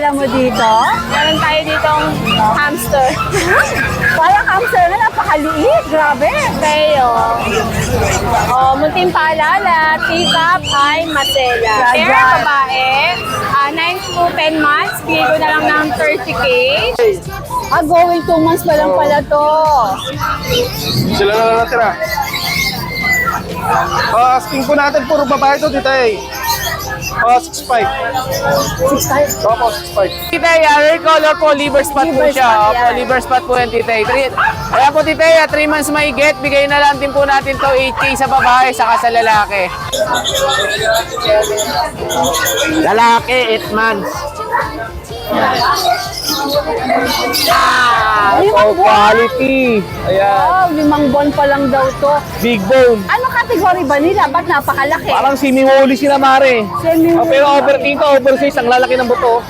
dala mo dito? Meron tayo ditong hamster. Parang hamster na napakaliit. Grabe. Tayo. Munting paalala, teacup ay masela. Yan, Pair yan. babae, 9 to 10 months, bigay ko na lang ng 30K. Going 2 months pa lang pala to. Sila na lang natira. Asking po natin, puro babae ito, Tita A. 6'5". 6'5". Opo, 6'5". Tita, rare color po, liver spot po Liver siya. spot, Opo, yan. liver spot po yan, Tita. Kaya po, Tita, 3 months mahigit. Bigay na lang din po natin to 8K sa babae, saka sa lalaki. Lalaki, 8 months. Limang buwan? Quality. Ayan, Wow, 5 buwan pa lang daw to. big bone. Ano category ba nila? Ba't napakalaki? Parang semi-woolly sila, Mare. Semi-woolly. Pero dito, oversize, ang lalaki ng buto.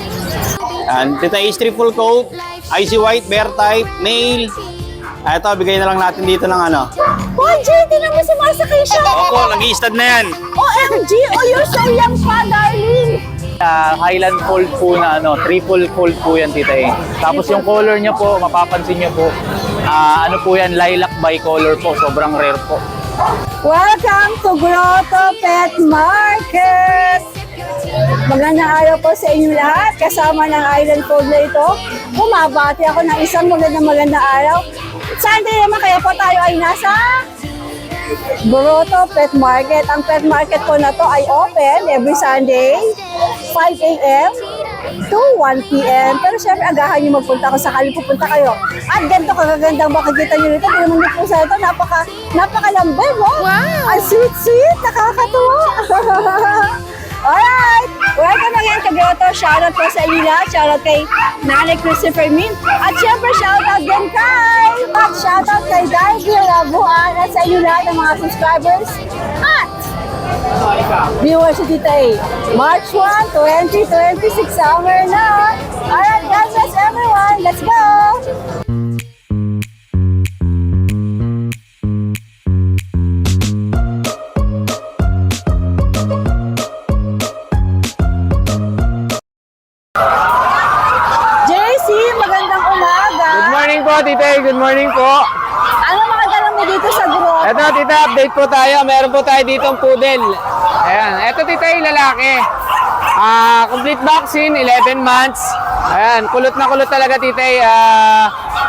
Yan, Tita Ace triple coat, icy white, bear type, male. Ito, bigay na lang natin dito ng ano. Oh, JT naman sumasakay siya. Opo, nag-i-stud na yan. OMG! Oh, you're so young pa, darling. Highland fold po na triple fold po yan, Tita A. Tapos yung color niya po, mapapansin niyo po, ano po yan, lilac bicolor po, sobrang rare po. Welcome to Grotto Pet Market! Magandang araw po sa inyo lahat. Kasama ng Island Food na ito. Bumabati ako ng isang magandang araw. Sunday naman kaya po tayo ay nasa Grotto Pet Market. Ang pet market po na to ay open every Sunday, 5 a.m. to 1 p.m. Pero syempre, agahan nyo magpunta kung sakali pupunta kayo. At ganito kagagandang makikita nyo rito. Tingnan nyo po sa ito, napakalambing, oh. Wow! Ang sweet-sweet, nakakatuwa. Alright! Welcome again ka Grotto. Shoutout po sa inyo lahat. Shoutout kay Nanay Christopher Min. At syempre, shoutout din kay shoutout kay Darby Labuan at sa inyo lahat ng mga subscribers. At viewers sa Tita A. March 1, 2026 summer na. Alright, God bless everyone. Let's go! JC, magandang umaga. Good morning po, Tita A. Good morning po. Ano mga dala mo dito sa Grotto? Eto, Tita, update po tayo. Meron po tayo dito ang poodle. Ayan. Eto, Tita, yung lalaki. Complete vaccine, 11 months. Ayan, kulot na kulot talaga, Tita.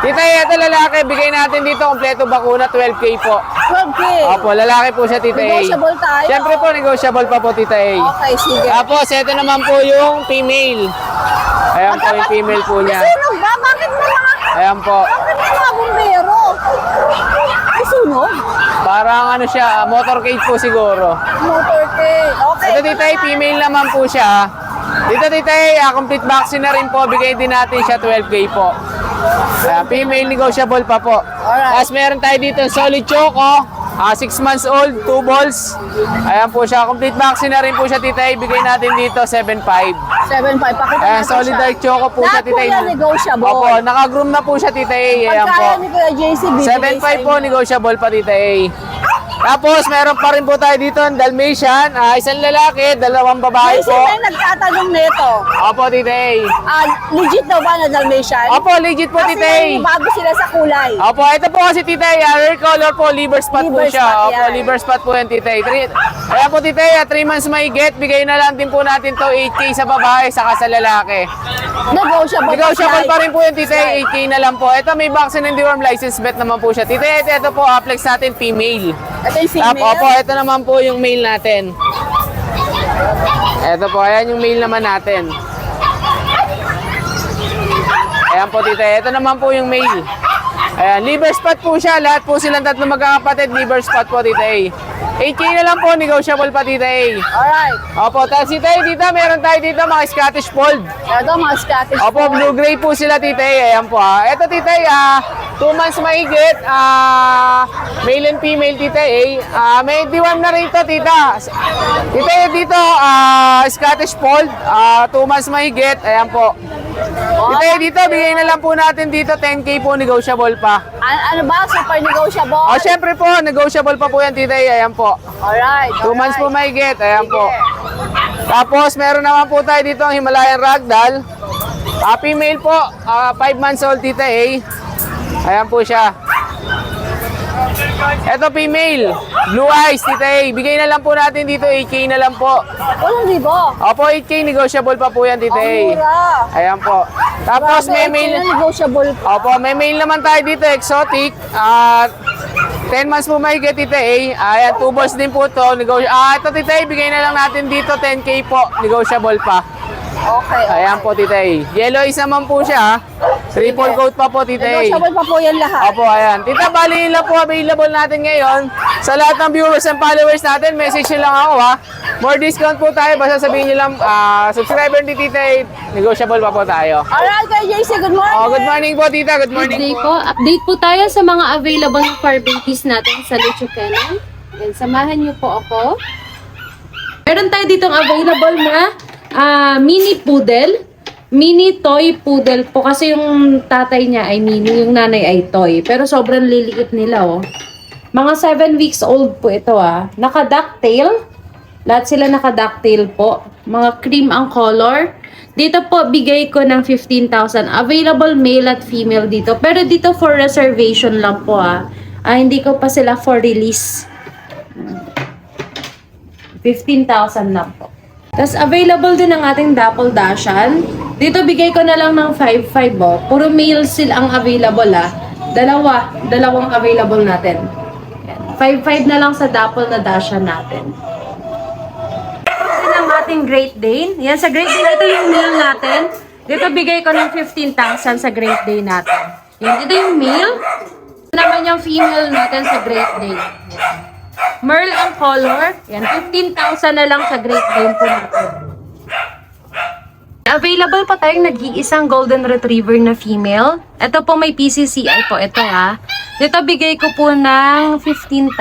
Tita, eto lalaki, bigay natin dito kompleto bakuna, 12K po. 12K. Opo, lalaki po siya, Tita. Negotiable tayo. Siyempre po, negotiable pa po, Tita. Okay, sige. Tapos, eto naman po yung female. Ayan po yung female po niya. Sino ba? Bakit mo mga... Ayan po. Bakit mo mga bumbero? Ay, sunog? Parang ano siya, motorcade po siguro. Motorcade. Okay. Ito, Tita, female naman po siya. Dito, Tita, complete vaccine na rin po. Bigay din natin siya 12K po. Female negotiable pa po. Alright. Tapos meron tayo dito solid choco. 6 months old, 2 balls. Ayan po siya. Complete vaccine na rin po siya, Tita. Bigay natin dito 7.5. 7.5. Pakita Ayan, natin solid siya. dark choco po siya, Lahat Tita. po yan negotiable. Opo, naka-groom na po siya, Tita. Ayan po. Pagkaya ni Kuya JC, bibigay 7.5 po, negotiable pa, Tita. Tapos, meron pa rin po tayo dito ang Dalmatian. Isang lalaki, 2 babae JC, po. may nagtatanong nito. Opo, Tita. Legit daw ba na Dalmatian? Opo, legit po, Kasi Tita. may bago sila sa kulay. Opo, ito po kasi, Tita. Rare color po, liver spot po Liver siya. spot, Opo, yan. liver spot po yan, Tita. Kaya po, Tita, 3 months mahigit. Bigay na lang din po natin to 8K sa babae, saka sa lalaki. Negotiable. Negotiable pa rin po yan, Tita. 8K na lang po. Ito, may vaccine and deworm license bet naman po siya. Tita, ito po, flex natin, female. Ito yung female. Opo, ito naman po yung male natin. Ito po, ayan yung male naman natin. Ayan po, Tita. Ito naman po yung male. Ayan, liver spot po siya. Lahat po silang tatlo magkakapatid. Liver spot po, Tita. 8K na lang po, negotiable pa, Tita. Alright. Opo, tapos Tita, meron tayo dito mga Scottish Fold. Ito mga Scottish. Opo, blue-gray po sila, Tita. Ayan po. Ito, Tita, 2 months mahigit. Male and female, Tita. May D1 na rin ito, Tita. Tita, dito, Scottish Fold. 2 months mahigit. Ayan po. Tita, dito, bigay na lang po natin dito. 10K po, negotiable pa. Ano ba? Super negotiable? O, syempre po, negotiable pa po yan, Tita. Ayan po. Alright. 2 months po mahigit. Ayan po. Tapos, meron naman po tayo dito ang Himalayan Ragdoll. Female po, 5 months old, Tita A. Ayan po siya. Ito female, blue eyes, Tita A. Bigay na lang po natin dito, 8K na lang po. 8,000. Opo, 8K, negotiable pa po yan, Tita A. Ang mura. Ayan po. Tapos may male, Negotiable pa. opo, may male naman tayo dito, exotic. 10 months po may get, Tita A. Ayan, 2 balls din po to. Ito, Tita A, bigay na lang natin dito, 10K po, negotiable pa. Okay. Ayan po, Tita A. Yellow eyes naman po siya. Triple coat pa po, Tita A. Negotiable pa po yan lahat. Opo, ayan. Tita, bali yun lang po available natin ngayon. Sa lahat ng viewers and followers natin, message nyo lang ako ha. More discount po tayo. Basta sabihin nyo lang, subscriber ni Tita A, negotiable pa po tayo. Alright, kay JC, good morning. Oh, good morning po, Tita. Good Good morning day po. po. Update po tayo sa mga available na fur babies natin sa Lucho Kennel. And samahan niyo po ako. Meron tayo ditong available na mini poodle. Mini toy poodle po kasi yung tatay niya ay mini, yung nanay ay toy. Pero sobrang liliit nila oh. Mga 7 weeks old po ito Naka-ducktail. Lahat sila naka-ducktail po. Mga cream ang color. Dito po, bigay ko ng 15,000. Available male at female dito. Pero dito for reservation lang po hindi ko pa sila for release. 15,000 lang po. Tapos available din ang ating Dapple Dashan. Dito bigay ko na lang ng 5,500 Puro male sila ang available Dalawang available natin. 5,500 na lang sa Dapple na Dashan natin. Ito ang ating Great Dane. Yan, sa Great Dane, ito yung male natin. Dito bigay ko ng 15,000 sa Great Dane natin. Yan, ito yung male. Ito naman yung female natin sa Great Dane. Yan. Merle ang color. Yan, 15,000 na lang sa Great Dane po natin. Available pa tayong nag-iisang Golden Retriever na female. Ito po may PCCI po. Ito Dito bigay ko po ng 15,000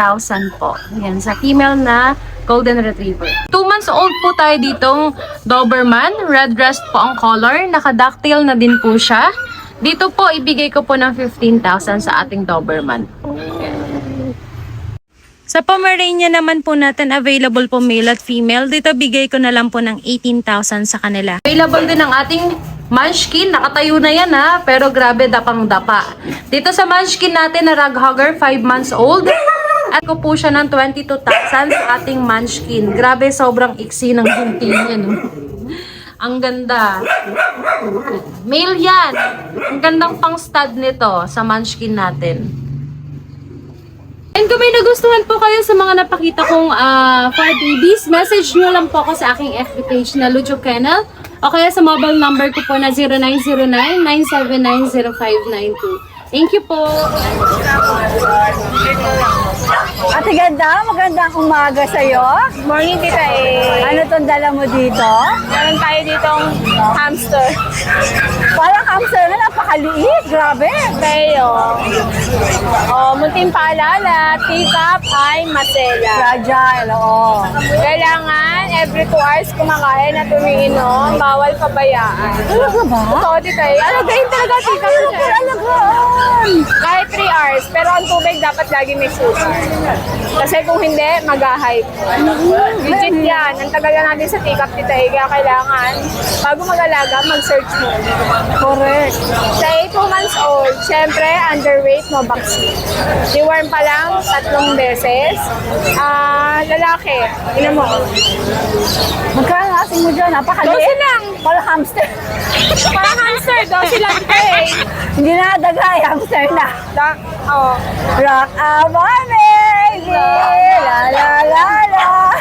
po. Yan, sa female na Golden Retriever. 2 months old po tayo ditong Doberman. Red breast po ang color. Naka-ducktail na din po siya. Dito po, ibigay ko po ng 15,000 sa ating Doberman. Sa Pomeranian naman po natin, available po male at female. Dito bigay ko na lang po ng 18,000 sa kanila. Available din ang ating Munchkin. Nakatayo na yan pero grabe dapang dapa. Dito sa Munchkin natin na Rag Hugger, 5 months old. At ko po siya ng 22,000 sa ating Munchkin. Grabe, sobrang iksi ng gunting niya, no? Ang ganda. Male yan. Ang gandang pang stud nito sa Munchkin natin. And kung may nagustuhan po kayo sa mga napakita kong fur babies, message nyo lang po ako sa aking FB page na Lucho Kennel o kaya sa mobile number ko po na 0909-979-0592. Thank you po! Ate Ganda, magandang umaga sa'yo. Morning, Tita A. Ano tong dala mo dito? Meron tayo ditong hamster. Parang hamster na napakaliit. Grabe. Tayo. Munting paalala, teacup ay masela. Fragile, oo. Kailangan every 2 hours kumakain at umiinom, bawal pabayaan. Talaga ba? Totoo, Tita A. Alagayin talaga teacup siya. Alagaan. Kahit 3 hours, pero ang tubig dapat lagi may sugar. Kasi kung hindi, mag-hype. Legit yan. Ang tagal na natin sa teacup, Tita A. Kaya kailangan, bago mag-alaga, mag-search mo. Correct. Sa 2 months old, syempre, underweight, no vaccine. Deworm pa lang, 3 beses. Lalaki, ina mo. Magkano asing mo dyan? Napakaliit. 12 lang. Parang hamster. Parang hamster, 12 lang Tita A. Hindi na dagay, hamster na. Oh. Rock my baby, la la la la.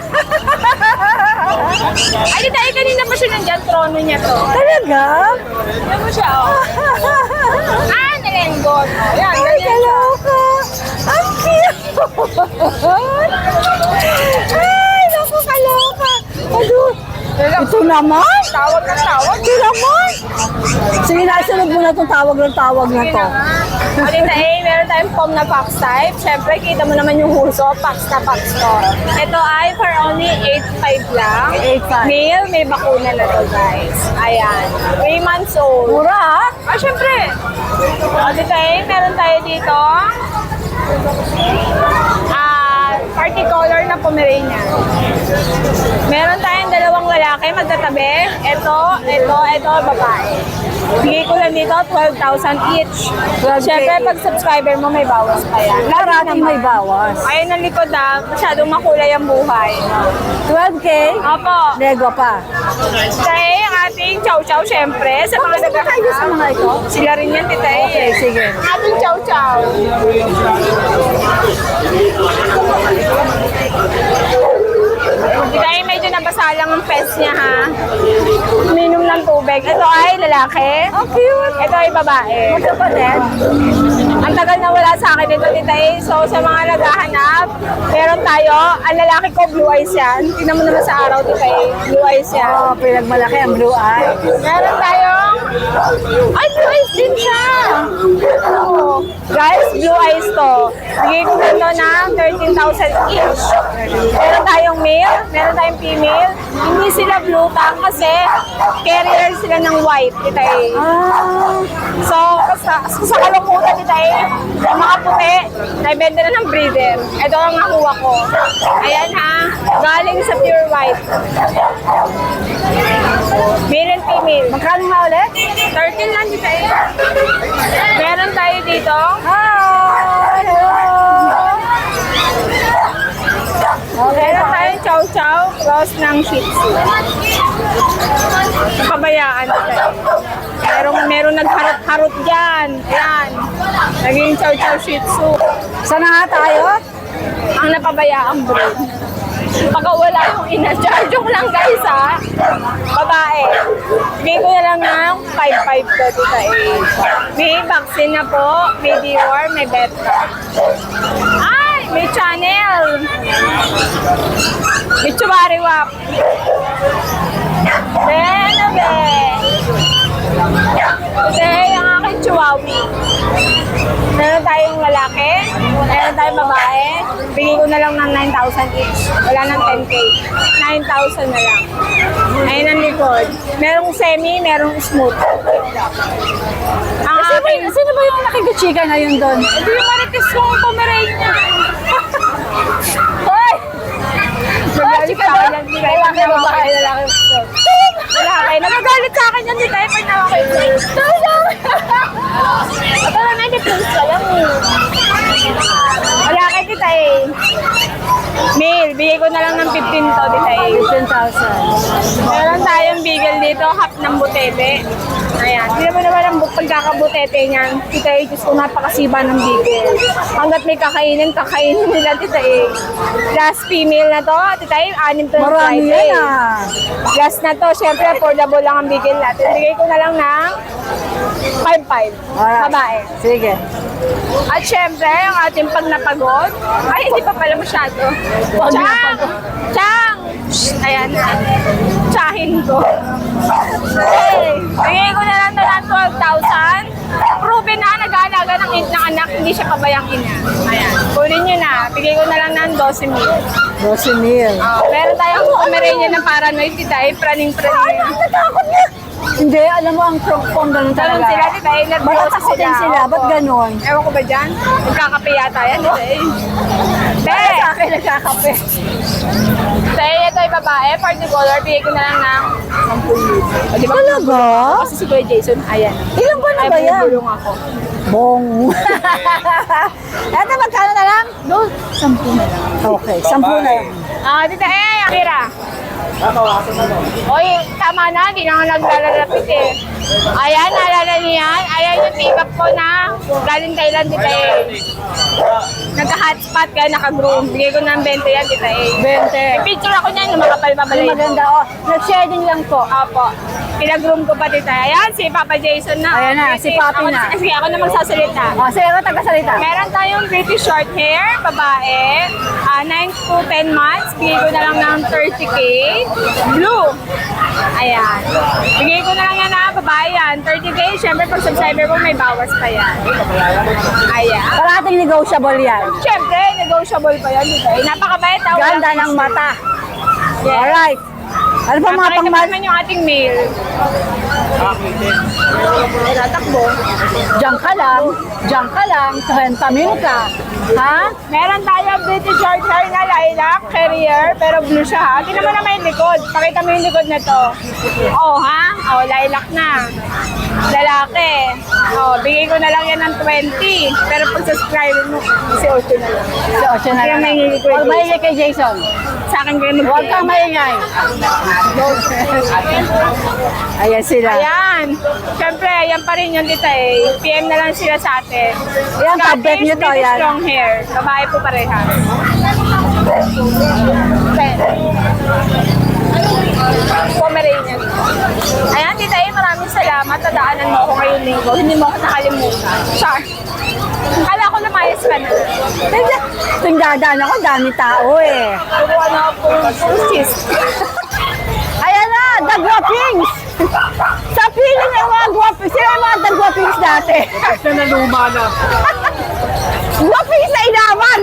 Ay, Tita A, kanina pa siya nandyan, trono niya to. Talaga? Yan mo siya, nalenggot. Yan, Ay, ganyan siya. kaloka. Ang cute. Ay, naku, kaloka. Ano? Ito naman? Tawag ng tawag. Ito naman? Sige, nasunod mo na itong tawag na to. O, Tita A, meron tayong foam na fox type. Siyempre, kita mo naman yung huso, fox na fox to. Ito ay for only 8.5 lang. 8.5. Male, may bakuna na to, guys. Ayan. 3 months old. Mura, ha? Siyempre. O, Tita A, meron tayo dito. Party color na Pomeranian. Meron tayong 2 lalaki magkatabi. Ito, babae. Bigay ko lang dito, 12,000 each. 12K. Siyempre, pag subscriber mo, may bawas pa yan. Parating may bawas. Ayun ang likod masyadong makulay ang buhay. 12K? Opo. Lego pa. Kaya ang ating chow-chow, siyempre, sa mga Sino tayo sa mga ito? Sila rin yan, tita eh. Okay, sige. Ating chow-chow. Tita eh, medyo nabasa lang ang pes niya, ha? Minom ng tubig. Ito ay lalaki. Oh, cute. Ito ay babae. Magkapatid? Ang tagal na wala sa akin dito, tita eh. So, sa mga naghahanap, meron tayo. Ang lalaki ko, blue eyes yan. Tingnan mo naman sa araw, tita eh. Blue eyes yan. Oh, pinagmalaki ang blue eye. Meron tayong... Ay, blue eyes din siya! Oo. Guys, blue eyes to. Bigay ko nito ng 13,000 each. Meron tayong male, meron tayong female. Hindi sila blue tang kasi carrier sila ng white, tita eh. So, sa kalungkutan, tita eh, yung mga puti, naibenta na ng breeder. Ito ang nakuha ko. Ayan ha, galing sa pure white. Male and female. Magkano nga ulit? 13 lang dito eh. Meron tayo dito. Hi! Hello! Meron tayong chow-chow, cross ng Shih Tzu. Pabayaan tayo. Meron nagharot-harot dyan. Ayan. Naging chow-chow Shih Tzu. Saan na nga tayo? Ang napabayaang breed. Pagka wala yung ina, charge ko lang guys ha. Babae. Bigay ko na lang ng 5-5 to dito eh. May vaccine na po, may deworm, may beta. Ay! May channel! May chubariwap. Benabe! Today, ang aking chihuahua. Meron tayong lalaki, meron tayong babae. Bigay ko na lang ng 9,000 each. Wala ng 10K. 9,000 na lang. Ayun ang likod. Merong semi, merong smooth. Ang aking... Sino ba yung nakikachika na yun doon? Hindi yung marites kong Pomerania. Hoy! Nagalit sa akin yan. Lalaki, babae, lalaki. Lalaki. Nagagalit sa akin yan. Di tayo pag nawaki. Tulong! Ito lang na, difference ka lang eh. Lalaki kita eh. Male, bigay ko na lang ng 15 to, di tayo. 15,000. Meron tayong bigel dito, half ng butete. Ayan. Hindi naman naman ang pagkakabutete niyan. Tita eh, Diyos ko, napakasiba ng bigel. Hanggat may kakainin nila, tita eh. Last female na to, tita eh, 6 to ng Marami Friday. yan ah. Last na to, syempre affordable lang ang bigel natin. Bigay ko na lang ng 5-5. Alright. Babae. Sige. At syempre, ang ating pag napagod, ay hindi pa pala masyado. Chang! Chang! Shh, ayan na. Tsahin ko. Hey, bigay ko na lang ito ng 12,000. Proven na, nag-aalaga ng anak, hindi siya pabayang ina. Ayan. Kunin nyo na. Bigay ko na lang ng 12,000. 12,000. Meron tayong Pomeranian ng paranoid, tita, praning-praning. Natakot niya! Hindi, alam mo ang kung ganun Talon talaga. sila, tita, Malatakotin sila, ba't ganun? Ewan ko ba dyan? Nagkakape yata yan, tita. Te! Sa akin nagkakape. Te, ito ay babae, party color, bigay ko na lang ng 10,000. Di ba? Talaga? Kasi si Kuya Jason, ayan. Ilan ba na Ay, ba yan? bubulong ako. Bong. Eto, magkano na lang? Doon, 10 na lang. Okay, 10 na lang. Tita, Akira. Oy, tama na, hindi na nga naglalapit eh. Ayan, naalala niyo yan? Ayan yung pick-up ko na galing Thailand, tita eh. Nagka-hotspot kaya naka-groom. Bigay ko ng 20 yan, tita eh. 20. Picture ako niyan, lumakapal pa Ay, maganda. Oh, nag-share din lang po. Opo. Pinagroom ko pa, tita. Ayan, si Papa Jason na. Ayan na, si Papi na. Sige, ako na magsasalita. Oh, sige ako tagasalita. Meron tayong British short hair, babae, 9 to 10 months. Bigay ko na lang ng 30K. Blue. Ayan. Bigay ko na lang yan na, babae yan. 30K, syempre pag subscriber mo, may bawas pa yan. Ayan. Parating negotiable yan. Syempre, negotiable pa yan. Dito. Napakabait. Ganda ng mata. Alright. Ano pa mga Napakita mo pangmal? naman yung ating mail. Tatakbo. Diyan ka lang, 30 ka. Ha? Meron tayo British short hair na lilac, carrier, pero blue siya ha. Tingnan mo naman yung likod. Pakita mo yung likod na to. Oh ha? Oh, lilac na. lalaki. Oh, bigay ko na lang yan ng 20. Pero pag subscribe mo, 18 na lang. So, na Kaya lang. may hingin ko Huwag yung mahilig kay Jason. sa akin kayo mag Huwag kang maingay. Ayan sila. Ayan. Siyempre, ayan pa rin yung tita eh. PM na lang sila sa atin. Ayan, tablet nyo to, baby ayan. strong hair. Babae po parehas. Pomeranian. Ayan, tita eh, maraming salamat. Tadaanan mo ako ngayong linggo. Hindi mo ako nakalimutan. Char. Kala ko lumayas ka na. Tingdadaan ako, dami tao eh. Turuan na ako pong sis. Ayan na, the Guapings! Sa piling ng mga Guapings, sila yung mga the Guapings dati. Kasi na luma na. Guapings na inaman!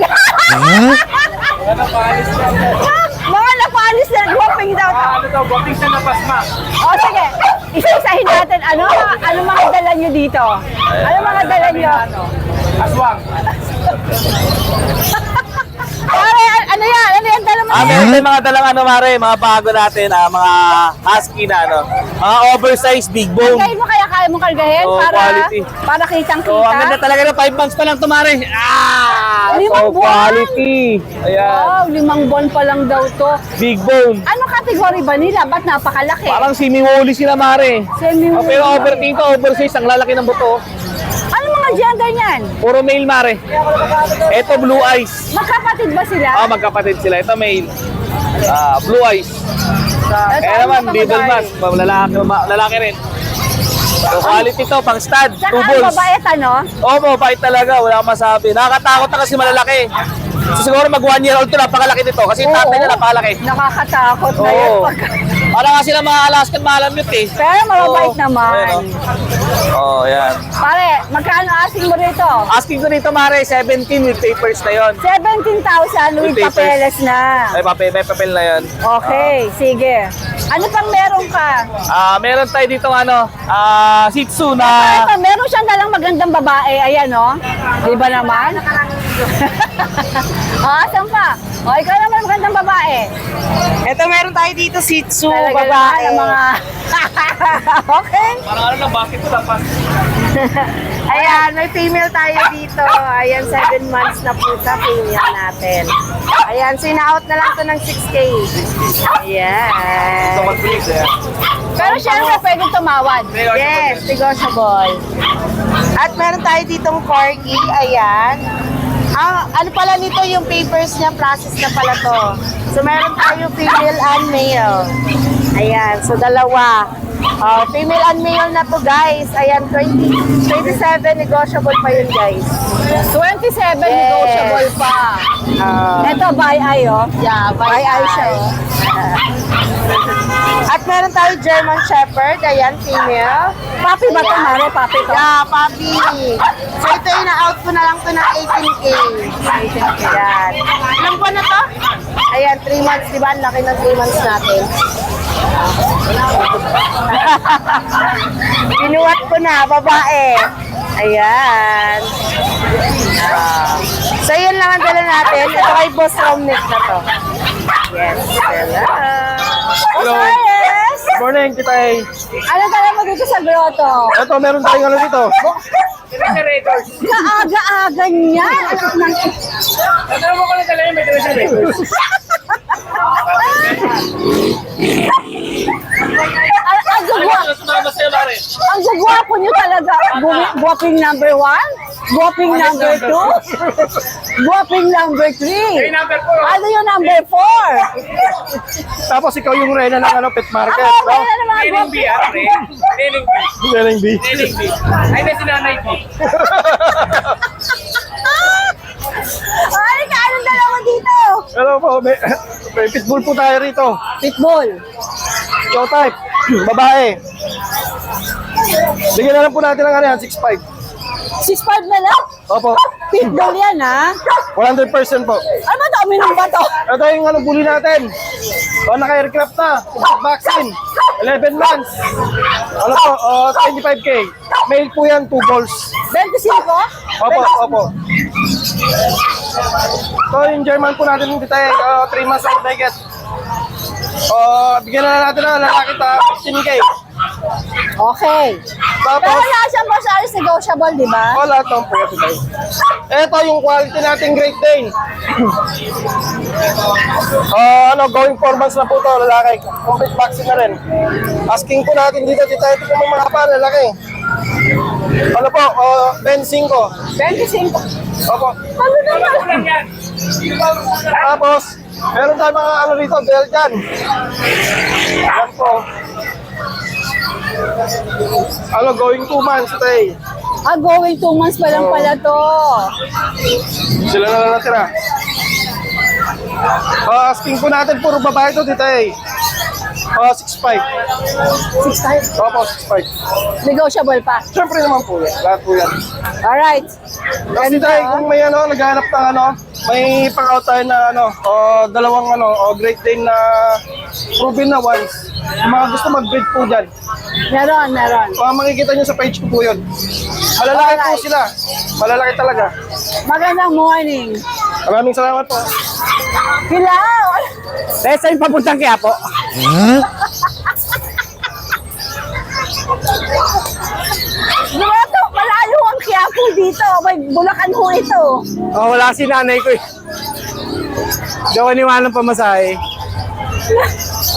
Mga napalis na Guapings daw. Ano daw, buwaping sa napasma. O sige, isa-isahin natin. Ano mga dala nyo dito? Ano mga dala nyo? Aswang. Pare, ano yan? Ano yan dala mo? Meron tayong mga dalang ano, Mare, mga bago natin, mga husky na, ano, mga oversized big bone. Kain mo kaya mo kargahin Oo, para quality. para kitang-kita. So, ang ganda talaga ng 5 months pa lang to, Mare. Limang So, buwan? quality. Ayan, Wow, 5 buwan pa lang daw to. big bone. Anong category ba nila? Ba't napakalaki? Parang semi-woolly sila, Mare. Semi-woolly. Pero overking to, oversized, ang lalaki ng buto. Ano mga gender niyan? Puro male, Mare. Ito, blue eyes. Magkapatid ba sila? Magkapatid sila. Ito, male. Blue eyes. Ito, Kaya naman, ano middle babae? man, lalaki rin. So, quality to, pang stud, Saka 2 ang balls. babae no? Oo, bait talaga. Wala akong masabi. Nakakatakot na kasi malalaki. So, siguro mag 1 year old to, napakalaki nito. Kasi yung tatay niya napakalaki. Nakakatakot na yan. Oo. Para nga sila mga Alaskan malamute eh. Pero mababait Oo. naman. Ayan, Oo, yan. Pare, magkano asking mo rito? Asking ko dito, Mare, 17 with papers na yon. 17,000 with With papers. papeles na. May papel na yon. Okay, sige. Ano pang meron ka? Meron tayo dito Shih Tzu Ito, na meron siyang dalang magandang babae. Ayan, oh. Di ba naman? Asan pa? O, ikaw naman magandang babae. Ito meron tayo dito Shih Tzu, Talaga babae. naman ang mga... okay. parang ano lang, bakit ito dapat? Ayan, may female tayo dito. Ayan, 7 months na po sa female natin. Ayan, sina-out na lang to ng 6K. Ayan. Magbilis eh. Pero syempre, pwede tumawad. Yes, negotiable. At meron tayo ditong corgi. Ayan. Ano pala nito yung papers niya, process na pala to. So meron tayo female and male. Ayan, so dalawa. Female and male na to guys. Ayan, 27 negotiable pa yun guys. 27 negotiable pa. Ito, by eye, oh. Yeah, By eye siya, oh. At meron tayo German Shepherd. Ayan, female. Papi ba ito, Mare? Papi to? Yeah, papi. So ito yung na-out ko na lang to ng 18K. 18K. Ayan. Ilang buwan na to? Ayan, 3 months, di ba? Ang laki ng 3 months natin. Pinuwat ko na, babae. Ayan. So yun lang ang dala natin. Ito kay Boss Romnick na to. Yes. Hello. Yes! Morning, Titay. Ano tala mo dito sa grotto? Ito, meron tayong ano dito. Kaaga-aga niyan. Ano mo ko na talaga may treasure Ang gugwapo niyo talaga. Guwaping number 1, guwaping number 2, guwaping number 3. Ano yung number 4? Tapos ikaw yung reyna ng pet market. Ako, No? kaya na mga guwapo. Galing B. Ay, na si Nanay B. Ay, anong dalawa dito? Hello po, may pitbull po tayo rito. Pitbull. Show type, babae. Bigyan na lang po natin ng ano yan, 6'5". 6'5 na lang? Opo, Pitbull yan, ha? 100% po. Ano, dami ng bato. Ito yung ano, bully natin. Naka-aircraft na, vaccine, 11 months. Ano po, 25K. Male po yan, 2 balls. 25? Opo, opo. Ito yung German po natin, hindi tayo, 3 months old na get. Bigyan na natin na lalaki ta, 15K. Okay. Pero Tapos, lahat siyang Boss Aris negotiable, di ba? oh, lahat ng pwede tayo. Ito yung quality nating Great Dane. Going 4 months na po to, lalaki. Complete vaccine na rin. Asking po natin dito, ito po mga pa, lalaki. Ano po, 25. 25. Opo. Ano naman? Tapos, meron tayo mga ano rito, Belgian. Yan po. Going 2 months tayo. Going 2 months pa lang pala to. Sila na lang natira. Asking po natin, puro babae to dito eh. 6'5". 6'5". Opo, 6'5". Negotiable pa. Siyempre naman po yan. Lahat po yan. Alright. Kasi tayo, kung may naghahanap ng may pang-out tayo na dalawang Great Dane na proven na once. Yung mga gusto mag-breed po dyan. Meron. Makikita nyo sa page ko po yun. Malalaki po Alright. sila. Malalaki talaga. Magandang morning. Maraming salamat po. Hello! Saan yung papuntang Quiapo? Dito, malayo ang Quiapo dito. May Bulacan ho ito. Oh, wala si nanay ko eh. Hindi ako iniwanan pamasahe.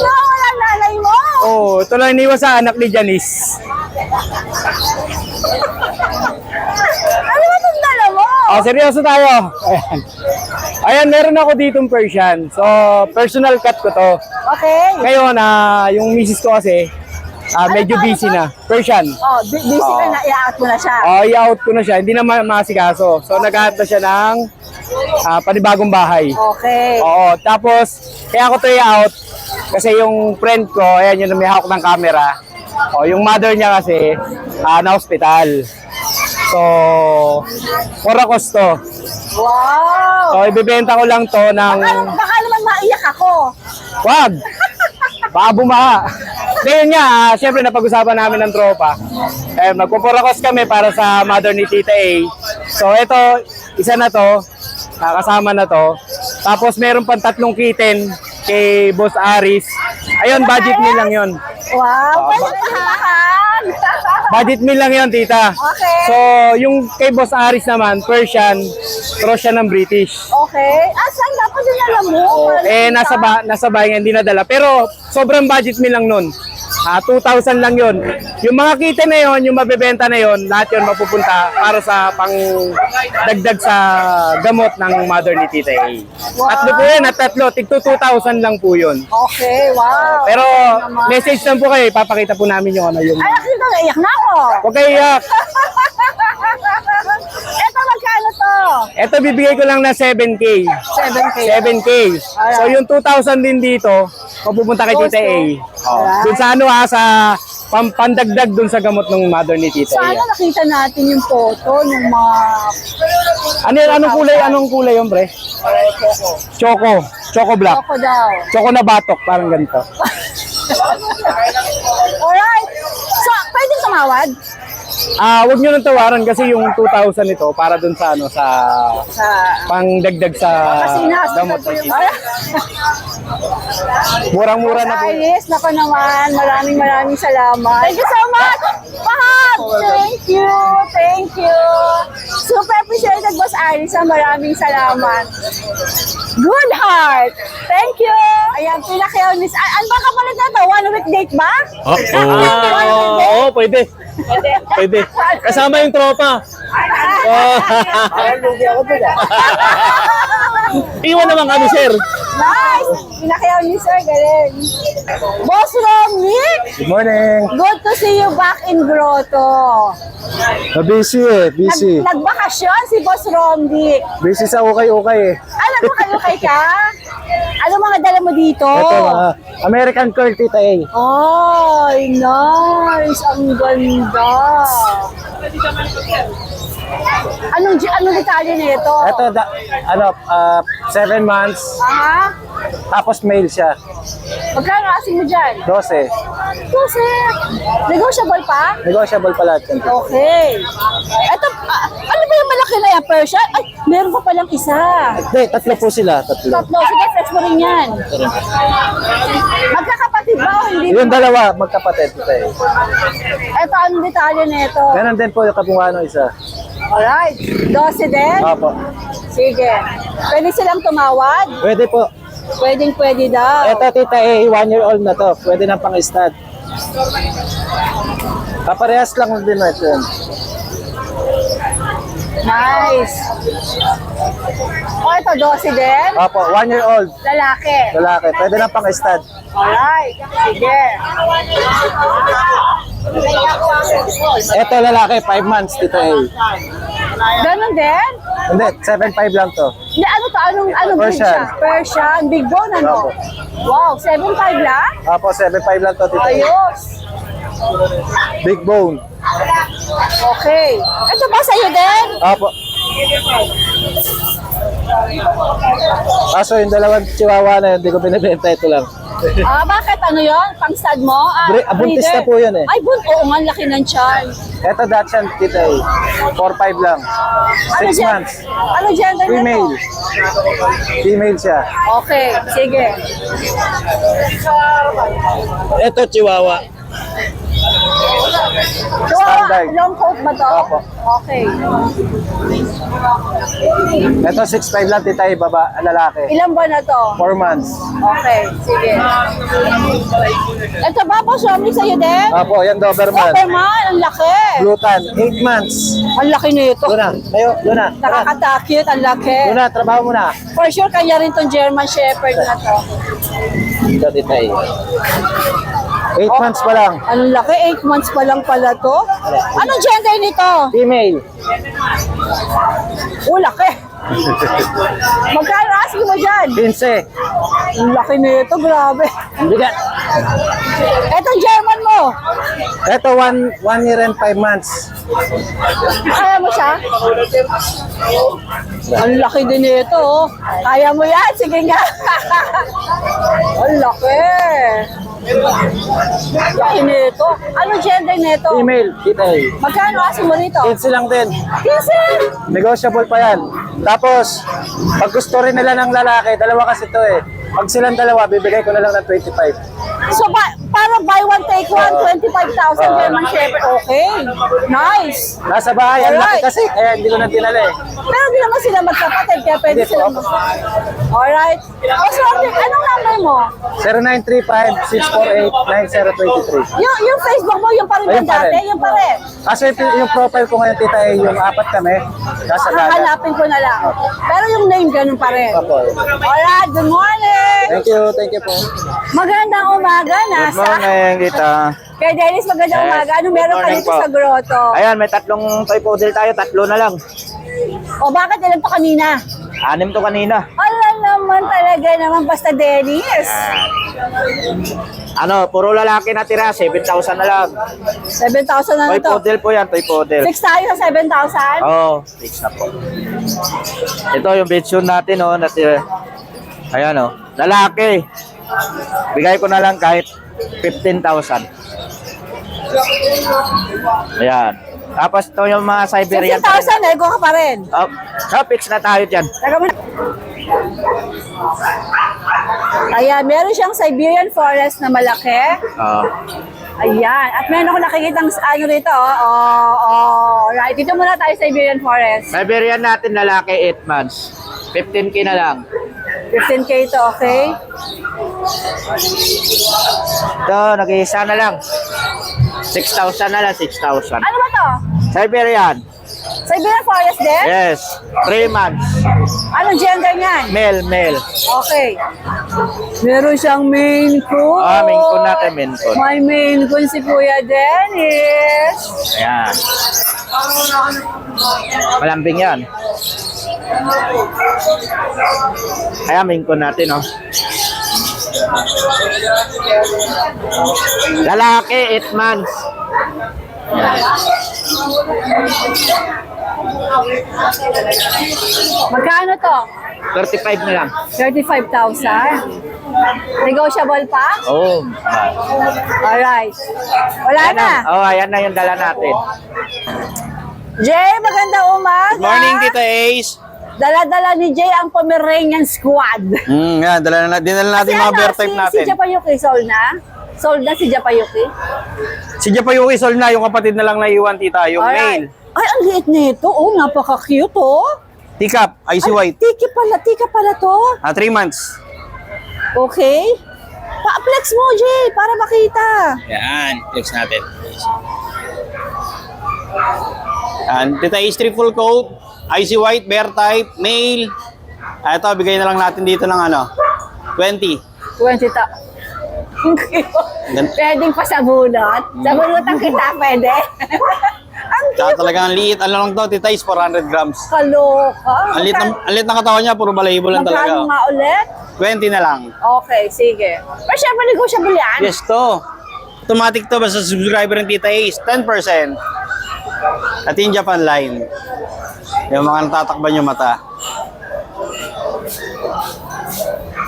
Wala nanay mo. Oh, ito lang iniwan sa anak ni Janice. Ano ba itong dala mo? Oh, seryoso tayo. Ayan. Ayan, meron ako ditong Persian. So, personal cut ko to. Okay. Ngayon, yung misis ko kasi, medyo busy na. Persian. Oh, busy ka na. I-out mo na siya. I-out ko na siya. Hindi na masikaso. So, naghahanap na siya ng panibagong bahay. Okay. Oo. Tapos, kaya ako to i-out. Kasi yung friend ko, ayan yung may hawak ng camera. Yung mother niya kasi, na-hospital. So, Cora Costo. Wow. So, ibibenta ko lang to ng... Baka naman maiyak ako. Wag! Baka bumaha. Ngayon nga, syempre napag-usapan namin ng tropa. Magpupurakos kami para sa mother ni Tita A. So, ito, isa na to. Kasama na to. Tapos, meron pang 3 kitten kay Boss Aris. Ayun, budget meal lang yon. Wow. Palakpakan. Budget meal lang yon, tita. Okay. So, yung kay Boss Aris naman, Persian, cross siya ng British. Okay. Saan dapat din alam mo? Nasa bahay nga, hindi nadala. Pero, sobrang budget meal lang nun. 2,000 lang yon. Yung mga kita na yon, yung mabebenta na yon, lahat yon mapupunta para sa pang dagdag sa gamot ng mother ni Tita A. Tatlo po yan, tig 2,000 lang po yun. Okay, wow. Pero, message lang po kayo, ipapakita po namin yung yung... Ay, nakita na, iyak na ako. Huwag kayo iyak. Ito, magkano to? Ito bibigay ko lang na 7K. 7K. 7K. So yung 2,000 din dito, mapupunta kay Tita A. Dun sa sa pandagdag dun sa gamot ng mother ni Tita A. Sana nakita natin yung photo ng mga... Anong kulay yung pre? Choco. Choco black. Ako daw. Choco na batok, parang ganito. Alright. So, pwede tumawad? Huwag nyo nang tawaran kasi yung 2,000 ito para dun sa sa pangdagdag sa Kasi gamot na-hospital po ng yung... Tita. Murang-mura na po. Ayos, nako naman. Maraming salamat. Thank you so much! Pahag! Thank you! Super appreciated, Boss Arisa. Maraming salamat. Good heart! Thank you! Ayan, pinakyaw ni... Ano ba kapalit na ito? 1 week date ba? Oo, pwede. Pwede. Kasama yung tropa. Iwan naman kami, sir. Nice! Pinakyaw ni Sir, galing. Boss Romnick! Good morning. Good to see you back in Grotto. Busy eh, busy. Nagbakasyon si Boss Romnick. Busy sa ukay-ukay eh. Nagbukalukay ka? Ano mga dala mo dito? American Curl Tita A. Ay, nice! Ang ganda! Anong detalye nito? 7 months, Aha? tapos male siya. Magkano asing mo dyan? 12. Kasi, negotiable pa? Negotiable pala. Okay. Ito, ano ba yung malaki na yan, Persian? Ay, meron pa palang isa. Hindi, 3 po sila. 3. Tatlo. Sige, flex mo rin yan. Magkakapatid magkapatid ba o hindi? Yung dalawa, magkapatid, Tita A. Ito, anong detalye nito? Meron din po yung kabuuan ng isa. Alright. 12 din? Opo. Sige. Pwede silang tumawad? Pwede po. Pwede daw. Ito, Tita A, 1-year-old na to. Pwede nang pang-stud. Kaparehas lang din na ito. Nice. O, ito, 12 din? Opo, 1-year-old. Lalaki. Lalaki. Pwede nang pang-stud. Alright. Sige. Ito, lalaki, 5 months, Tita A. Ganun din? Hindi, 7.5 lang to. Hindi, ano to? Anong breed Persian. siya? Persian. Big bone, ano? Wow, 7.5 lang? Opo, 7.5 lang to, Tita A. Ayos. Big bone. Okay. Ito ba sa'yo din? Opo. Kaso yung dalawang chihuahua na yun, hindi ko binibenta, ito lang. Bakit? Ano yon? Pang-stud mo? Buntis breeder. na po yun eh. Ay, oo nga, laki ng tiyan. Ito Dachshund, Tita A. 4.5 lang. 6 months. Ano gender na Female. to? Female siya. Okay, sige. Ito Chihuahua. Standard. Long coat ba to? Opo. Okay. Ito 6.5 lang, Tita A, lalaki. Ilan ba na to? 4 months. Okay, sige. Ito ba po, Shomi sa'yo din? Opo, yan Doberman. Overman, ang laki. Blutan, 8 months. Ang laki nito. Doon na, tayo, doon na. Tara. Nakakatakit, ang laki. Doon na, trabaho mo na. For sure, kanya rin tong German Shepherd na to. Ito, Tita A. 8 months pa lang. Ang laki, 8 months pa lang pala to. Anong gender nito? Female. Laki. Magkano asking mo dyan? 15. Ang laki nito, grabe. Bigat. Etong German mo, Ito 1 year and 5 months. kaya mo siya? Ang laki din nito, oh. Kaya mo yan? Sige nga. Ang laki. Laki nito. Anong gender nito? Female, Tita A. Magkano asking mo rito? 15 lang din. 15. Negotiable pa yan. Tapos, pag gusto rin nila ng lalaki, dalawa kasi to eh. Pag silang dalawa, bibigay ko na lang ng 25. So, para buy one, take one, 25,000 German Shepherd. Okay. Nice. Nasa bahay, ang laki Alright. kasi, kaya hindi ko na dinala eh. Pero di naman sila magkapatid, kaya pwede Hindi sila po. Alright. O, so, anong number mo? 0935-648-9023. Yung Facebook mo, yung pa rin Ayun ba pa dati? rin. Yung pa rin. Kasi yung profile ko ngayon, Tita A, yung 4 kami, nasa dagat. Hahanapin ko na lang. Pero yung name, ganun pa rin. Opo. Alright, good morning! Thank you po. Magandang umaga, nasa. Tita. Kay Dennis, magandang umaga. Ano meron ka dito sa grotto? Ayan, may tatlong toy poodle tayo, 3 na lang. O bakit ilan to kanina? 6 to kanina. Ala naman talaga naman, basta Dennis. Ano, puro lalaki na tira, 7,000 na lang. 7,000 na Toy to. poodle po yan, toy poodle. 6 tayo sa 7,000? Oo, 6 na po. Ito yung bitsun natin, oh, natira. Ayan, oh, lalaki. Bigay ko na lang kahit 15,000. Ayan. Tapos ito yung mga Siberian. 15,000, nego ka pa rin. Oh, fix na tayo dyan. Taga mo na. Ayan, meron siyang Siberian Forest na malaki. Ayan. At meron ako nakikitang ano rito. Alright. Dito muna tayo sa Siberian Forest. Siberian natin lalaki 8 months. 15K na lang. 15K ito, okay? Ito, nag-iisa na lang. 6,000 na lang, 6,000. Ano ba to? Siberian. Siberian Forest din? Yes. 3 months. Anong gender niyan? Male. Okay. Meron siyang Maine Coon. Maine Coon natin, Maine Coon. May Maine Coon si Kuya Dennis. Ayan. Malambing yan. Ayan, Maine Coon natin, oh. Lalaki, 8 months. Magkano to? 35 na lang. 35,000. Negotiable pa? Oh. Alright. Wala Ayan na. ayan na yung dala natin. Jay, magandang umaga. Good morning, Tita Ace. Dala-dala ni Jay ang Pomeranian Squad. Yan, dinala natin yung mga bear type Si natin. Japan yung Quezon na? Sold na si Japayuki? Si Japayuki sold na, yung kapatid na lang naiwan, tita, yung Alright. male. Ay, ang liit nito. Oh, napaka-cute, oh. Teacup, icy white. Tika pala to. 3 months. Okay. Pa-flex mo, Jay, para makita. Yan, flex natin. Yan, tita Ace triple coat, icy white, bear type, male. Ito, bigay na lang natin dito ng 20. 20 ta. Pwedeng pa sa bunot. Sa bunutan kita, pwede. Ang Tsaka talagang liit. Ano lang to, tita Ace, 400 grams. kaloka. Ang liit ng katawan niya, puro balahibo lang Magkano talaga. nga ulit? 20 na lang. Okay, sige. Pero syempre, negotiable yan. Yes to. Automatic to, basta subscriber ng Tita Ace, 10%. At yung Japan line. Yung mga natatakban yung mata.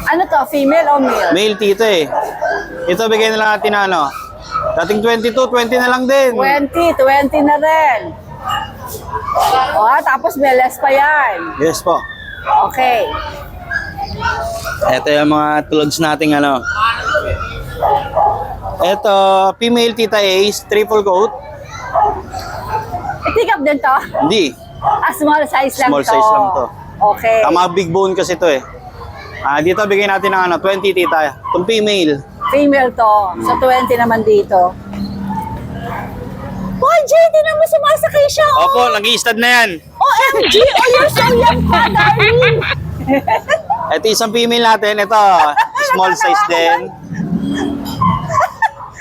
Ano to, female o male? Male tito eh. Ito bigay na lang natin na dating 22, 20 na lang din. 20 na rin. O, tapos may less pa yan. Yes po. Okay. Ito yung mga tulogs nating Ito, female Tita Ace, triple coat. I-pick up din to? Hindi. Small size lang Small to. size lang to. Okay. Tama big bone kasi to eh. Dito bigay natin ng 20 tita. Itong female. Female to. So, 20 naman dito. Oh, Jay, di naman sumasakay siya. Oh. Opo, nag-i-stud na yan. OMG! Oh, you're so young pa, darling. Ito isang female natin. Ito, small size din.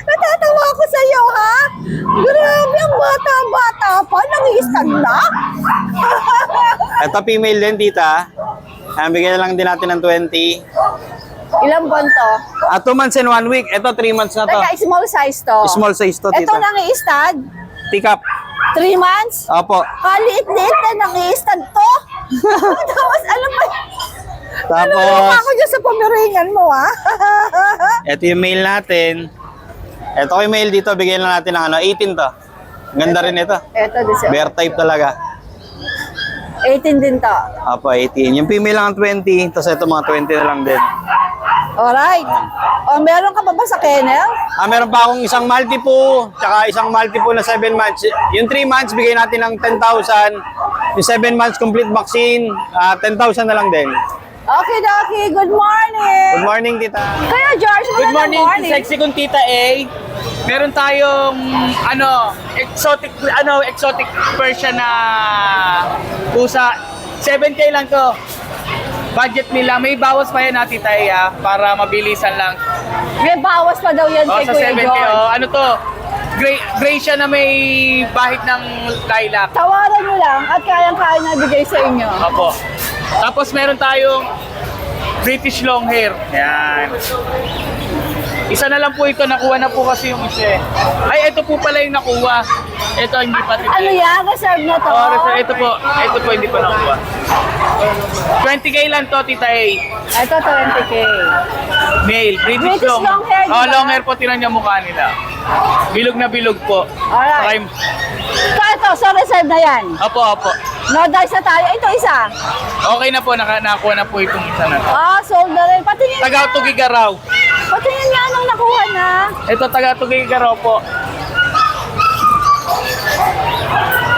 Natatawa ako sa iyo, ha? Grabe, ang bata-bata pa. Nang-i-stand na. Ito female din, tita. Bigyan na lang din natin ng 20. Ilang buwan to? 2 months and 1 week. Ito 3 months na to. Teka, small size to. Small size to, Ito tita. nang-i-stand? Teacup. 3 months? Opo. Kaliit-liit na nang-i-stand to. Tapos, alam mo, Tapos, ako dyan sa pamiringan mo, ha? ito yung male natin. Ito yung male dito. Bigyan lang natin ng 18 to. Ganda rin ito. Ito, this Bear type talaga. 18 din to. Opo, 18. Yung female lang ang 20. Tapos ito mga 20 na lang din. Alright. O, meron ka pa ba sa kennel? Meron pa akong isang multi-po, tsaka isang multi-po na 7 months. Yung 3 months, bigay natin ng 10,000. Yung 7 months complete vaccine, 10,000 na lang din. Okay, Doki. Good morning. Good morning, tita. Kaya, George, Good magandang morning, sexy kong Tita A. Meron tayong exotic Persian na pusa. 7K lang to. Budget nila, may bawas pa yan Tita A, para mabilisan lang. May bawas pa daw yan kay Sa Kuya 7K, George. ano to? Gray siya na may bahid ng lilac. Tawaran nyo lang at kayang-kaya na bigay sa inyo. Opo. Tapos meron tayong British long hair. Yan. Isa na lang po ito, nakuha na po kasi yung isa. Ay, ito po pala yung nakuha. Ito hindi pa Tita A. Ano yan? Reserve na to? Ito po hindi pa nakuha. 20K lang to, Tita A. Ito, 20K. Male, British British long hair, di ba? long hair po, tinan niya mukha nila. Bilog na bilog po. Alright. Saka So, reserve na yan. Opo. No dice na tayo. Ito, isa. Okay na po, nakakuha na po itong isa na to. Sold na rin. Patingin nga. Taga-Tugigaraw. Patingin nga anong nakuha na. Ito, taga-Tugigaraw po.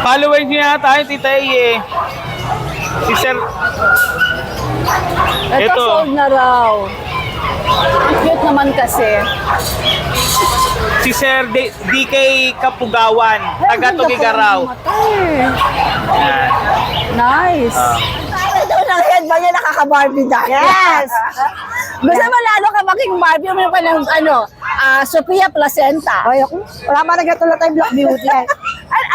Followers niya tayo, Tita A eh. Si Sir, Ito, Ito. sold na raw. Ang cute naman kasi. si Sir DK Kapugawan, taga-Tugigaraw. Yan. Nice. Para daw ng headband niya nakaka-Barbie dahil. Yes! Gusto mo lalo ka maging Barbie, may pa ng Sophia Placenta. Ay, ako. Wala pa nagkatulad tayo Black Beauty.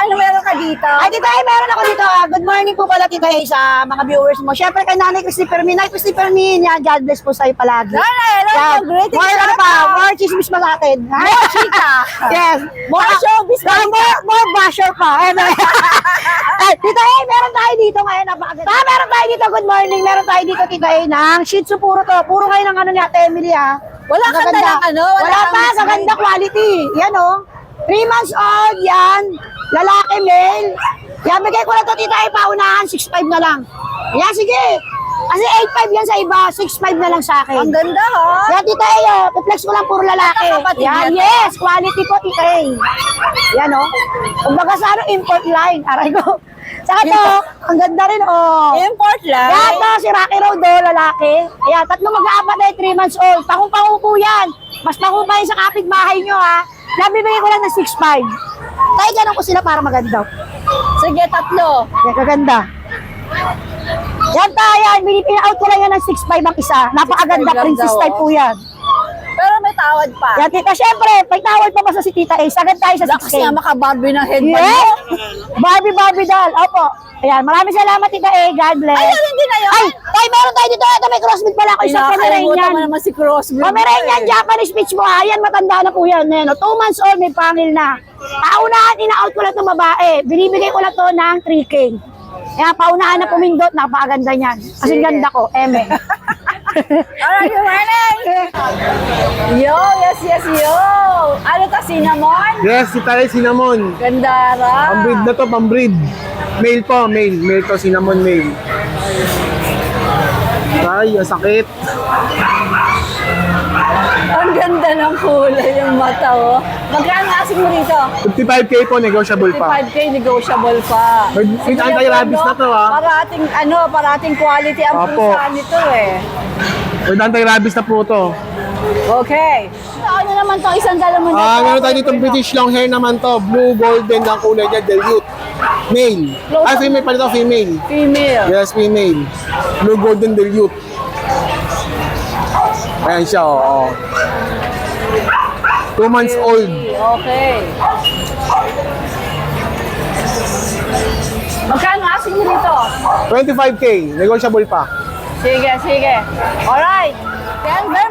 Ano meron ka dito? Ay, Tita A, meron ako dito. Good morning po pala, Tita A, sa mga viewers mo. Siyempre, kay Nanay Christy Permin. Nay Christy Permin, yan, God bless po sa'yo palagi. Hello, great. More ano pa, more chismis pa sa atin. More chika. Yes. More showbiz pa. More basher pa. Ay, Tita A, meron tayo dito ngayon. Napakaganda. Meron tayo dito, good morning. Meron tayo dito, Tita A, ng Shih Tzu puro to. Puro kayo ng ano niya, Emily, ha. Wala ka Maganda. talang ano? Wala kang pa, mislead. maganda quality. Yan, oh. 3 months old, yan. Lalaki, male. Yan, bigay ko na to, Tita A, paunahan, 6'5 na lang. Yan, sige. Kasi 8.5 yan sa iba, 6.5 na lang sa akin. Ang ganda, ha? Yan, Tita A, i-flex ko lang puro lalaki. Kapatid Yan, niya to. yes, quality po, Tita A. Yan, oh. Kumbaga sa ano, import line. Aray ko. Saka to, ang ganda rin, oh. Import lang. Yan to, si Rocky Road, oh, lalaki. Ayan, 3 mag-aapat na 3 months old. Pakong-pango po yan. Mas pango pa yun sa kapitbahay nyo, ha. Nabibigay ko lang ng 6.5. Tayo ganun ko sila para maganda. Sige, 3. Yan, kaganda. Yan tayo, out ko lang yan ng 6.5 ang isa. Napakaganda, 6.5 lang princess daw, type po yan. Pero may tawad pa. Yan, tita, syempre, pag tawad pa basta si Tita A, sagad tayo sa Lakas 6K. nga maka-Barbie ng headband Yes! mo. Barbie doll. Opo. Ayan, maraming salamat, Tita A. God bless. Ay, hindi na yun. Ay, tayo, meron tayo dito. Ito, may crossbreed pala ako. Isang Pinakalimutan Pomeranian. mo naman si Crossbreed. Pomeranian, Japanese Spitz mo. Ayan, matanda na po yan. Ayan, 2 months old, may pangil na. Paunahan, ina-out ko lang itong babae. Binibigay ko lang to ng 3K. Kaya paunahan na pumindot, napakaganda niyan. Kasi Sige. ganda ko, eme. Alright, good morning. Yo, yes, yo. Ano to, cinnamon? Yes, si Taray Cinnamon. Gandara. Pambreed na to, pambreed. Male po, male. Male to, cinnamon male. Ay, ang sakit. Ang ganda ng kulay yung mata, oh. Magkano asing mo rito? 55K po, negotiable pa. 55K, negotiable pa. With anti-rabies na to, ha? Parating quality ang Opo. pusa nito, eh. With anti-rabies na po to. Okay. Ano naman to, isang dala mo na. Meron tayo dito British long hair naman to. Blue golden ang kulay niya, dilute. Male. Female pa dito, female. Female. Yes, female. Blue golden dilute. Ayan siya, oo. 2 months old. Okay. Magkano asing mo rito? 25K, negotiable pa. Sige. Alright. Denver,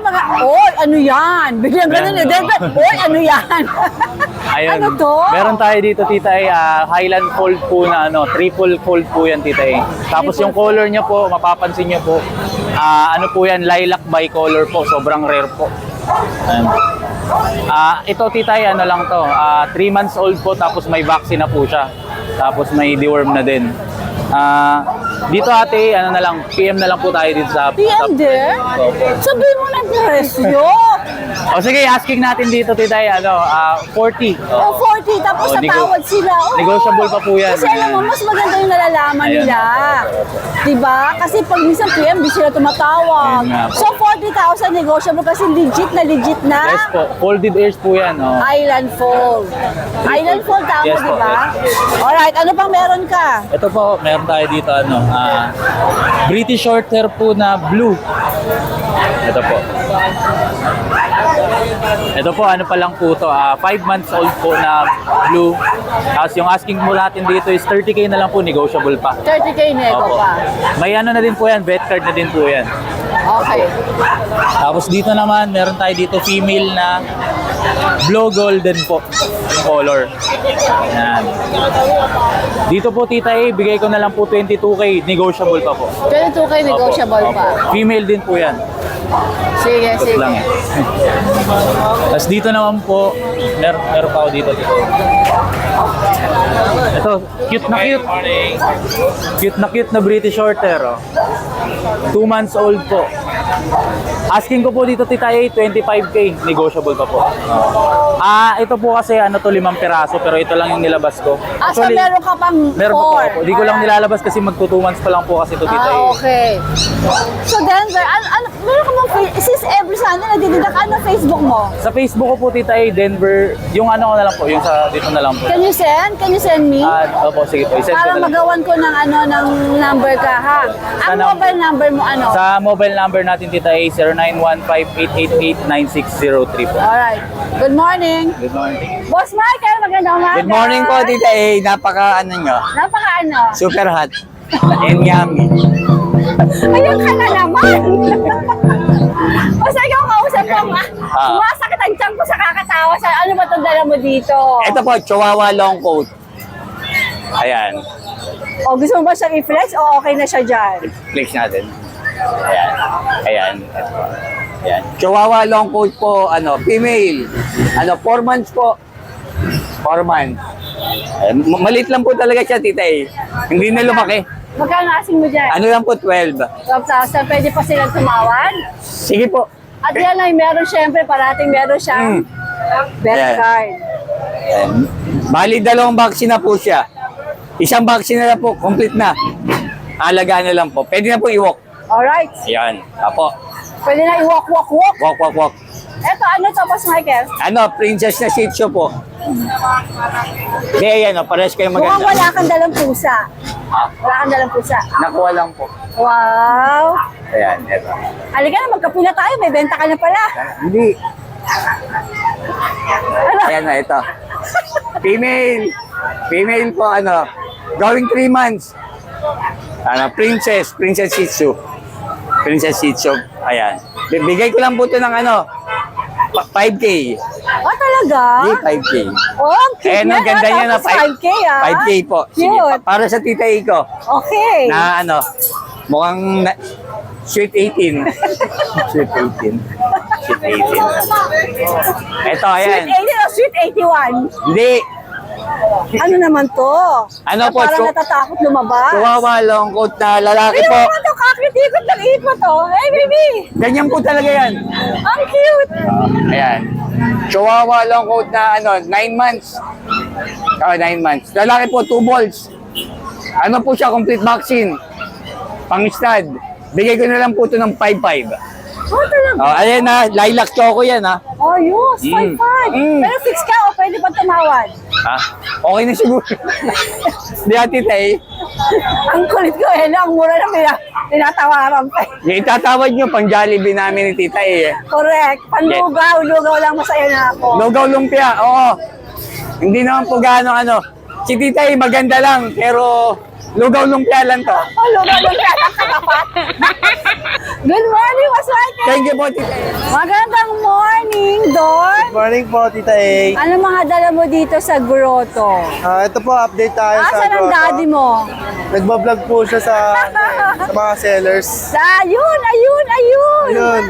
ano yan? Bigyan ganun eh. Denver, ano yan? Ayun. Ano to? Meron tayo dito, Tita A, Highland Fold po na triple fold po yan, Tita A. Tapos yung color niya po, mapapansin niyo po, ano po yan, lilac bicolor po, sobrang rare po. Ayan. Ito, Tita A, ano lang to, 3 months old po, tapos may vaccine na po siya. Tapos may deworm na din. Dito ate, ano na lang, PM na lang po tayo dito sa... PM din? Sabihin mo na presyo. O sige, asking natin dito, Tita A, 40. O 40, tapos natawad sila. Oo. Negotiable pa po yan. Kasi alam mo, mas maganda yung nalalaman Ayun. nila. Diba? Kasi pag minsan PM, di sila tumatawag. Ayun nga po. So 40,000 negotiable kasi legit na. Yes po, folded ears po yan. Oh. Island Fold. Island Fold, tama, Yes po, diba? Alright, ano pang meron ka? Ito po, meron tayo dito British Shorthair po na blue. Ito po. Ito po, ano pa lang po to, 5 months old po na blue. Tapos yung asking mo natin dito is 30K na lang po, negotiable pa. 30K nego Opo. pa. May ano na din po yan, vet card na din po yan. Okay. Tapos dito naman, meron tayo dito female na blue golden po yung color. Yan. Dito po, Tita A, bigay ko na lang po 22K, negotiable pa po. 22K negotiable Opo. pa. Female din po yan. Sige, Ito lang sige. eh. Tapos dito naman po, meron pa ako dito. Ito, cute na cute. Cute na cute na British Shorthair. 2 months old po. Asking ko po dito, Tita A, 25K. Negotiable pa po. Ito po kasi, 5 piraso, pero ito lang yung nilabas ko. So meron ka pang 4? Meron pa po. Di ko lang nilalabas kasi magto 2 months pa lang po kasi ito, Tita A. Okay. So Denver, meron ka bang since every Sunday nadididak, ano Facebook mo? Sa Facebook ko po, Tita A, Denver, yung ano ko na lang po, yung sa dito na lang po. Can you send me? Opo, sige po. I-send ko Para na lang. magawan ko ng number ka, ha? Ang Sa mobile number mo, ano? Sa mobile number natin, Tita A, 0915-888-9603 po. Alright. Good morning. Good morning. Boss Michael, magandang umaga. Good morning po, Tita A. Napaka nyo. Napaka Super hot. And yummy. Ayun ka na naman. Basta ikaw kausap ko, sumasakit ang tiyan ko sa kakatawa. Ano ba itong dala mo dito? Ito po, Chihuahua long coat. Ayan. O gusto mo ba siyang i-flex o okay na siya dyan? Flex natin. Ayan. Ayan. Ito po. Ayan. Chihuahua long coat po, female. 4 months po. 4 months. Ayan. Maliit lang po talaga siya, Tita A. Hindi na lumaki. Magkano asking mo dyan? Ano lang po, 12. 12,000. Pwede pa silang tumawad? Sige po. At yan ay meron syempre, parating meron siyang bet Ayan. card. Ayan. Bali, 2 vaccine na po siya. Isang vaccine na lang po, complete na. Alagaan na lang po. Pwede na po i-walk. Alright. Ayan. Apo. Pwede na i-walk. Walk. Eto, ano to, Boss Michael? Ano, princess na Shih Tzu po. Hindi, ayan o, parehas kayong Mukhang maganda. wala kang dalang pusa. Wala kang dalang pusa. Nakuha lang po. Wow. Ayan, eto. Halika na, magkapula tayo. May benta ka na pala. Hindi. Ayan na, ito. Female. Female po, ano, going 3 months. Ano, princess Shih Tzu. Princess Shih Tzu. Ayan. Bigay ko lang po ito ng ano, 5K. Oh, talaga? Hindi, 5K. Oh, ang cute Ayan, ang ganda niya na 5K, ah. 5K po. Sige, Cute. para sa tita Iko. Okay. Na ano, mukhang sweet 18. Sweet 18. Sweet 18. Ito, ayan. Sweet 80 o sweet 81? Hindi. Ano naman to? Ano po, Parang natatakot lumabas. Chihuahua long coat na lalaki Ay, po. ano to? Kakit-ikot ng ikot to. Hey, baby! Ganyan po talaga yan. Ang cute! Ayan. Chihuahua long coat na ano, 9 months. Oh, 9 months. Lalaki po, 2 balls. Ano po siya, complete vaccine. Pang-stud. Bigay ko na lang po ito ng 5-5. Oh, talaga? Oh, ayan na, lilac choco yan ha. Oh, yus. 5-5. Pero 6 ka o pwede pa tumawad? Ha? Okay na siguro. Di ati tay. Ang kulit ko eh. Ang mura na pinatawaran pa. Yung itatawad nyo pang Jollibee namin ni Tita eh. Correct. Panlugaw. Lugaw lang masaya na ako. Lugaw lumpia, oo. Hindi naman po gaano ano. Si Tita eh, maganda lang, pero lugaw lumpia lang to. Oh, lugaw lang lang katapat. Good morning, Boss Michael. Thank you po, Tita. Magandang morning, Don. Morning po, Tita A. Ano mga dala mo dito sa grotto? Ito po, update tayo sa Asan ang grotto. daddy mo? Nagbablog po siya sa mga sellers. Ayun. Ayun.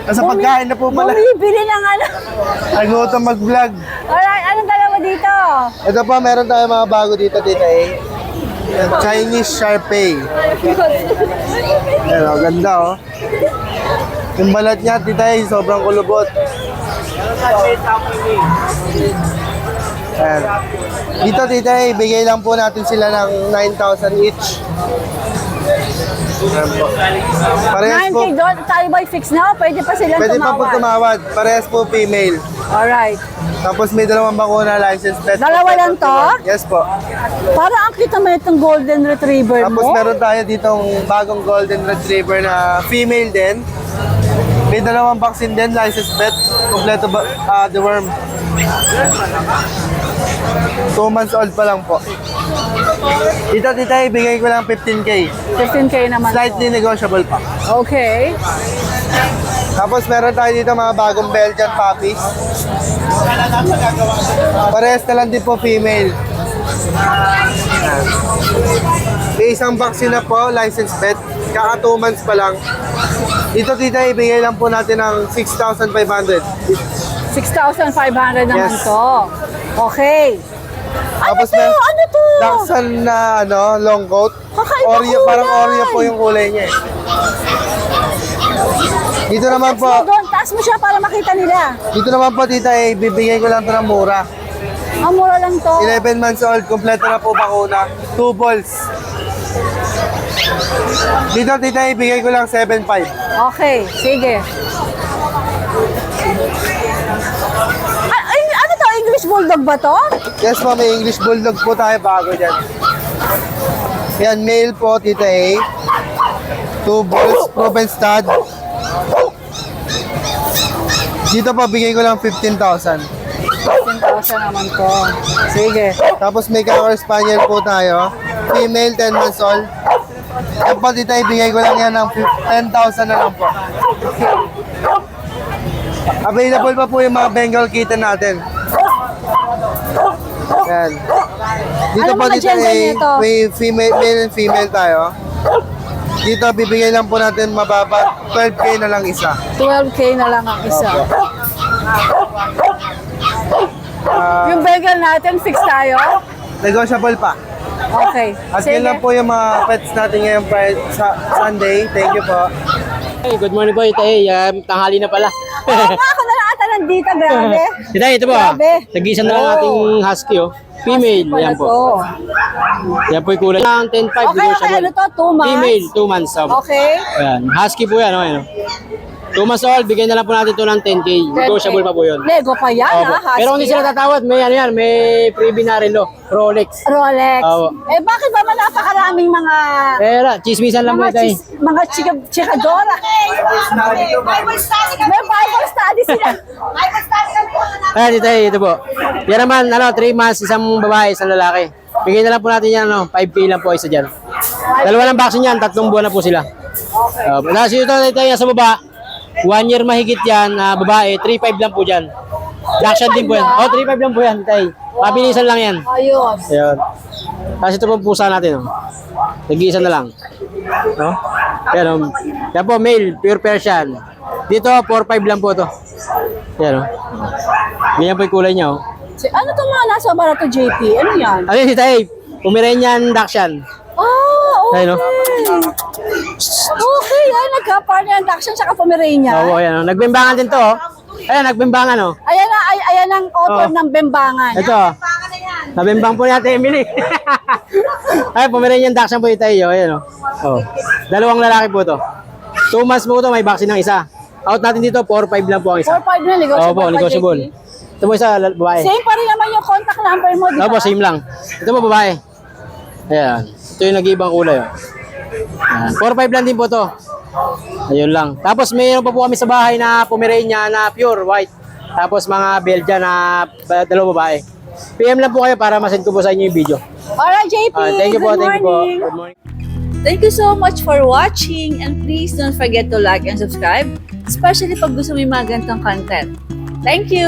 Nasa pagkain na po pala. Bumibili ng ano. Nagutom mag-vlog. Alright, anong dala mo dito? Ito po, meron tayo mga bago dito, Tita A. Chinese Sharpei. Ayan, ganda oh. Yung balat niya, Tita A, sobrang kulubot. Ayan. Dito, Tita A, bigay lang po natin sila ng 9,000 each. Ayan po. Parehas po. 9K doon, tayo ba fix na? Pwede pa silang Pwede pa po tumawad. tumawad. Parehas po female. Alright. Tapos may 2 bakuna license pet. Dalawa lang to? Yes po. Parang ang kita mo itong golden retriever Tapos mo. meron tayo ditong bagong golden retriever na female din. May 2 vaccine din, license pet. Kompleto ba, deworm. 2 months old pa lang po. Dito, Tita, ibigay ko lang 15K. 15K naman Slightly negotiable pa. to. Okay. Tapos meron tayo dito mga bagong Belgian puppies. Parehas na lang din po female. May isang vaccine na po, license pet. Kaka 2 months pa lang. Dito, Tita, ibigay lang po natin ng 6,500. 6,500 naman Yes. to. Okay. Tapos to? Ano to? Dachshund na long coat. Kakaiba Oreo, kulay. parang Oreo po yung kulay niya eh. Dito naman po, Doon, taas mo siya para makita nila. dito naman po, Tita, bibigay ko lang ito ng mura. Ang mura lang to. 11 months old, kompleto na po bakuna. 2 balls. Dito, Tita, ibigay ko lang 7,500. Okay, sige. Ay, ano to? English Bulldog ba to? Yes po, may English Bulldog po tayo bago dyan. Yan, male po, Tita A. 2 balls, proven stud. Dito po, bigay ko lang 15,000. 15,000 naman to. Sige. Tapos may Cocker Spaniel po tayo. Female, 10 months old. Yan po, Tita, ibigay ko lang yan ng 10,000 na lang po. Available pa po yung mga Bengal kitten natin. Yan. Dito Ano po, mga Tita, gender nito? may female, male and female tayo. Dito, bibigay lang po natin mababa. 12K na lang isa. 12K na lang ang isa. Yung Bengal natin, fix tayo? Negotiable pa. Okay. At yun lang po yung mga pets natin ngayong Sunday. Thank you po. Hey, good morning po, Itay. Tanghali na pala. Oo nga, ako na lang ata nandito, grabe. Itay, ito po. Grabe. Nag-iisa na lang ating husky, oh. Female, Wala yan po. to. Yan po yung kulay. Lang 10.5, Okay, okay, ano to? 2 months? Female, 2 months. Okay. Ayan. Husky po yan, oh. Ayan, oh. 2 months old, bigyan na lang po natin ito ng 10K. Negotiable pa po yun. Lego pa yan, Opo. ha? Pero kung hindi sila tatawad, may ano yan, may freebie na relo. Rolex. Rolex. Opo. Eh, bakit ba man napakaraming mga... Pera, chismisan lang po ito, eh. Mga chikadora. May Bible study sila. Ayan, ito po. Yan naman, 3 months, isang babae, isang lalaki. Bigyan na lang po natin yan, 5K lang po isa dyan. Dalawa ng vaccine yan, 3 buwan na po sila. Nasa ito sa baba, 1 year mahigit yan, babae, 3.5 lang po dyan. Action din po yan. 3.5 lang po yan, tay. Mabilisan lang yan. Ayos. Ayun. Kasi ito po ang pusa natin, Nag-iisa na lang. No? Yan po, male, pure Persian. Dito, 4.5 lang po ito. Yan, Ganyan po yung kulay niya, Ano itong mga nasa barato, JP? Ano yan? Ano yun, tay? Pomeranian Dachshund. Oh, okay. Ayun, Okay, ay nagka-partner ng Dachshund sa Pomeranian. Oo, ayan. Nagbimbangan din to, Ayan, nagbimbangan, Ayan na, ayan ang author ng Bembangan. Ito. Nabimbang po natin, Emily. Ay, Pomeranian Dachshund po ito, ayan, Dalawang lalaki po to. 2 months po to, may vaccine ng isa. Out natin dito, 4.5 lang po ang isa. 4-5 na, negotiable. Opo, pa, negotiable. JP. Ito po isa, babae. Same pa rin naman yung contact number mo, di ba? Opo, same lang. Ito po, babae. Ayan. Ito yung nag-ibang kulay, Ayan. 4.5 lang din po to. Ayun lang. Tapos mayroon pa po kami sa bahay na Pomeranian na pure white. Tapos mga Belgian na dalawang babae. PM lang po kayo para masend ko po sa inyo yung video. Alright, JP. Thank you po, Good thank you po. morning. Good morning. Thank you so much for watching and please don't forget to like and subscribe, especially pag gusto mo yung mga ganitong content. Thank you!